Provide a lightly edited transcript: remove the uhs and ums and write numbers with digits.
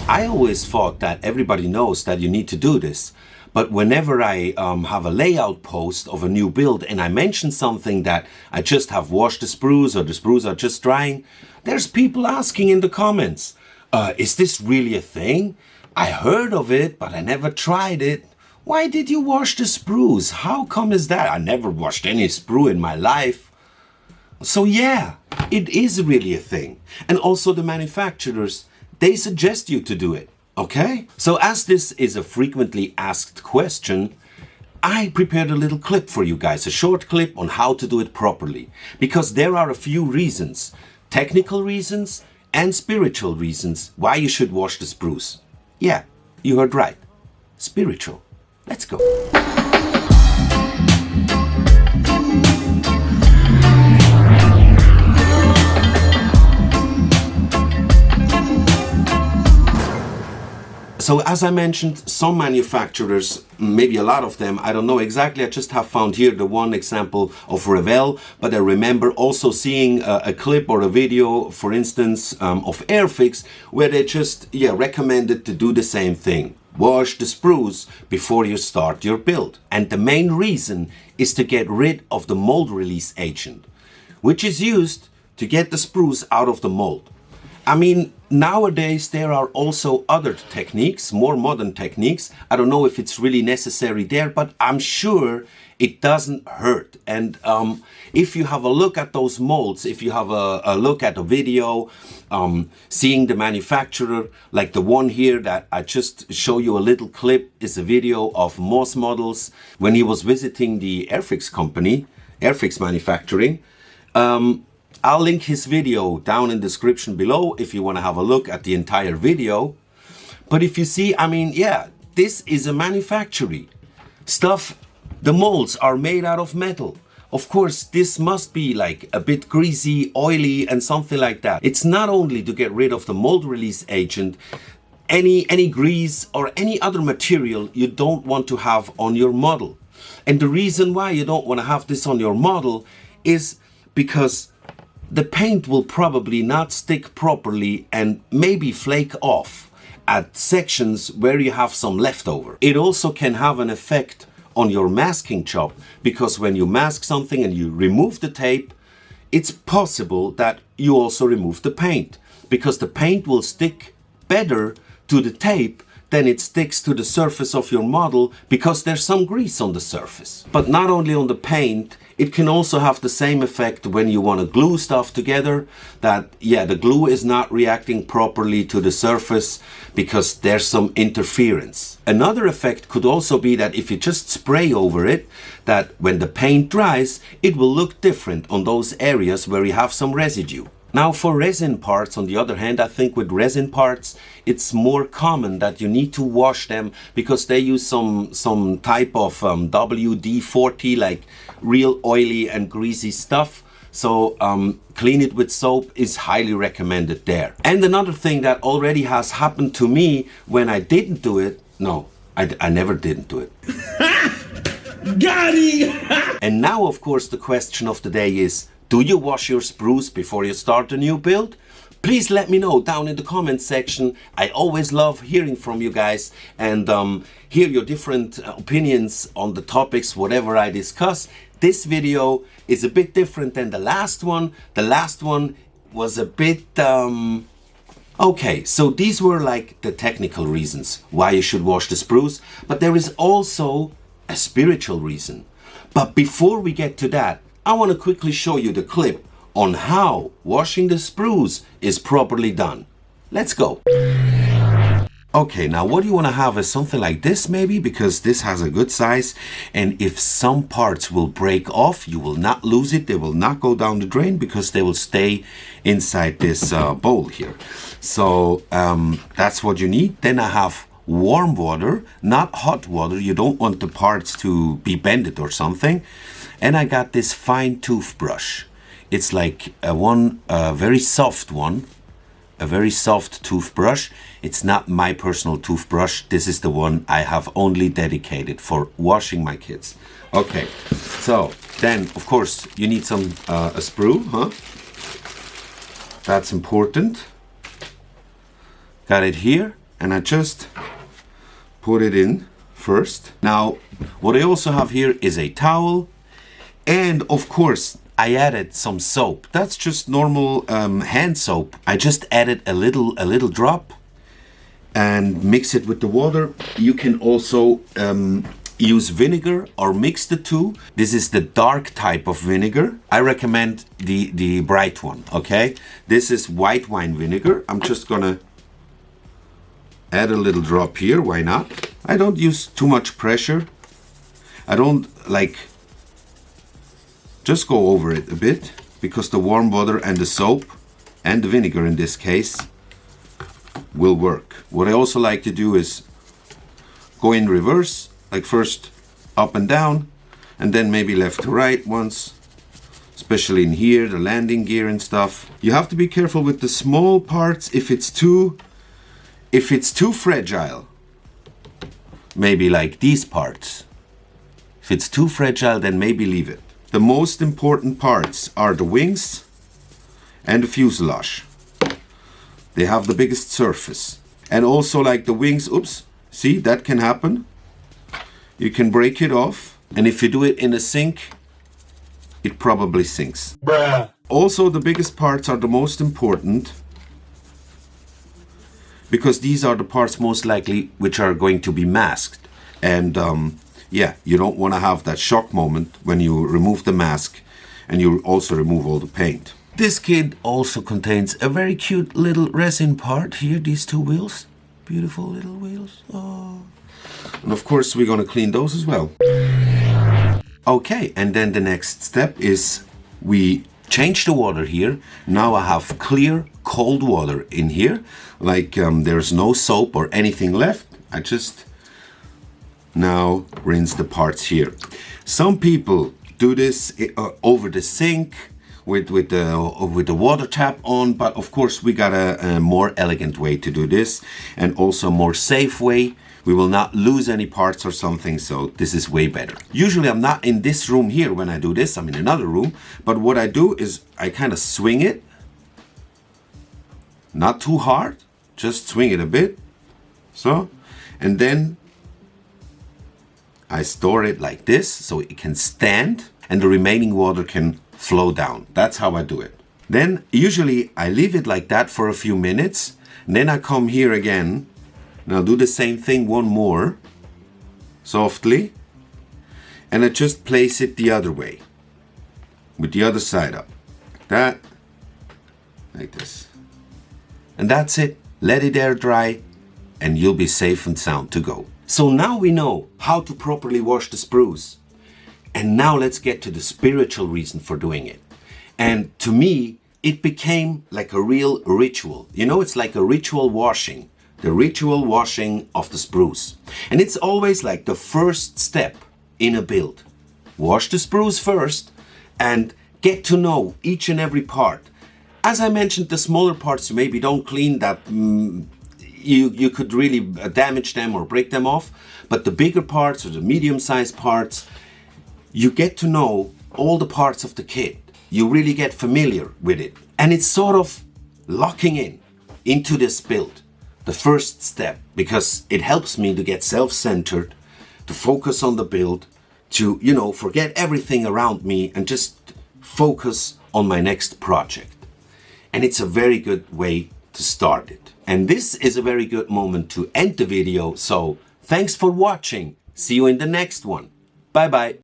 I always thought that everybody knows that you need to do this. But whenever I have a layout post of a new build and I mention something that I just have washed the sprues or the sprues are just drying, there's people asking in the comments, is this really a thing? I heard of it, but I never tried it. Why did you wash the sprues? How come is that? I never washed any sprue in my life. So yeah, it is really a thing. And also the manufacturers, they suggest you to do it. Okay? So as this is a frequently asked question, I prepared a little clip for you guys, a short clip on how to do it properly. Because there are a few reasons, technical reasons and spiritual reasons why you should wash the sprues. Yeah, you heard right. Spiritual. Let's go. So as I mentioned, some manufacturers, maybe a lot of them, I don't know exactly, I just have found here the one example of Revell, but I remember also seeing a clip or a video, for instance, of Airfix, where they just recommended to do the same thing. Wash the sprues before you start your build. And the main reason is to get rid of the mold release agent, which is used to get the sprues out of the mold. I mean, nowadays there are also other techniques, more modern techniques. I don't know if it's really necessary there, but I'm sure it doesn't hurt. And if you have a look at those molds, if you have a look at a video, seeing the manufacturer, like the one here that I just show you a little clip is a video of Moss Models when he was visiting the Airfix company, Airfix Manufacturing. I'll link his video down in the description below if you want to have a look at the entire video. But if you see, I mean, yeah, this is a manufacturing stuff. The molds are made out of metal. Of course, this must be like a bit greasy, oily and something like that. It's not only to get rid of the mold release agent, any grease or any other material you don't want to have on your model. And the reason why you don't want to have this on your model is because the paint will probably not stick properly and maybe flake off at sections where you have some leftover. It also can have an effect on your masking job, because when you mask something and you remove the tape, it's possible that you also remove the paint, because the paint will stick better to the tape than it sticks to the surface of your model, because there's some grease on the surface. But not only on the paint, it can also have the same effect when you want to glue stuff together, that the glue is not reacting properly to the surface because there's some interference. Another effect could also be that if you just spray over it, that when the paint dries, it will look different on those areas where you have some residue. Now for resin parts, on the other hand, I think with resin parts, it's more common that you need to wash them because they use some type of WD-40, like real oily and greasy stuff. So clean it with soap is highly recommended there. And another thing that already has happened to me when I didn't do it, no, I never didn't do it. Got it! And now, of course, the question of the day is, do you wash your sprues before you start a new build? Please let me know down in the comment section. I always love hearing from you guys and hear your different opinions on the topics, whatever I discuss. This video is a bit different than the last one. The last one was a bit... Okay, so these were like the technical reasons why you should wash the sprues. But there is also a spiritual reason. But before we get to that, I want to quickly show you the clip on how washing the sprues is properly done. Let's go. Okay, now what you want to have is something like this maybe, because this has a good size, and if some parts will break off, you will not lose it. They will not go down the drain because they will stay inside this bowl here. So that's what you need. Then I have warm water, not hot water. You don't want the parts to be bended or something. And I got this fine toothbrush. It's like a very soft one, a very soft toothbrush. It's not my personal toothbrush. This is the one I have only dedicated for washing my kids. Okay, so then of course you need some a sprue, huh? That's important. Got it here. and I just put it in first. Now, what I also have here is a towel, and of course, I added some soap. That's just normal hand soap. I just added a little drop and mix it with the water. You can also use vinegar or mix the two. This is the dark type of vinegar. I recommend the bright one, okay? This is white wine vinegar. I'm just gonna add a little drop here, why not? I don't use too much pressure. I don't like, just go over it a bit, because the warm water and the soap and the vinegar in this case will work. What I also like to do is go in reverse, like first up and down, and then maybe left to right once, especially in here, the landing gear and stuff. You have to be careful with the small parts. If it's too fragile, maybe like these parts. If it's too fragile, then maybe leave it. The most important parts are the wings and the fuselage. They have the biggest surface. And also like the wings, oops, see, that can happen. You can break it off. And if you do it in a sink, it probably sinks. Bruh. Also, the biggest parts are the most important, because these are the parts most likely which are going to be masked. And yeah, you don't want to have that shock moment when you remove the mask and you also remove all the paint. This kit also contains a very cute little resin part here, these two wheels. Beautiful little wheels. Oh. And of course we're gonna clean those as well. Okay, and then the next step is we change the water here. Now I have clear, cold water in here. Like there's no soap or anything left. I just now rinse the parts here. Some people do this over the sink with the water tap on, but of course we got a more elegant way to do this, and also a more safe way. We will not lose any parts or something, so this is way better. Usually I'm not in this room here when I do this, I'm in another room, but what I do is I kind of swing it, not too hard, just swing it a bit, so, and then I store it like this so it can stand and the remaining water can flow down. That's how I do it. Then usually I leave it like that for a few minutes, and then I come here again. Now do the same thing one more, softly, and I just place it the other way, with the other side up, like that, like this. And that's it. Let it air dry, and you'll be safe and sound to go. So now we know how to properly wash the sprues. And now let's get to the spiritual reason for doing it. And to me, it became like a real ritual. You know, it's like a ritual washing. The ritual washing of the sprues. And it's always like the first step in a build. Wash the sprues first and get to know each and every part. As I mentioned, the smaller parts you maybe don't clean that you could really damage them or break them off. But the bigger parts or the medium-sized parts, you get to know all the parts of the kit. You really get familiar with it. And it's sort of locking in into this build. The first step, because it helps me to get self-centered, to focus on the build, to, you know, forget everything around me and just focus on my next project. And it's a very good way to start it. And this is a very good moment to end the video. So thanks for watching. See you in the next one. Bye bye.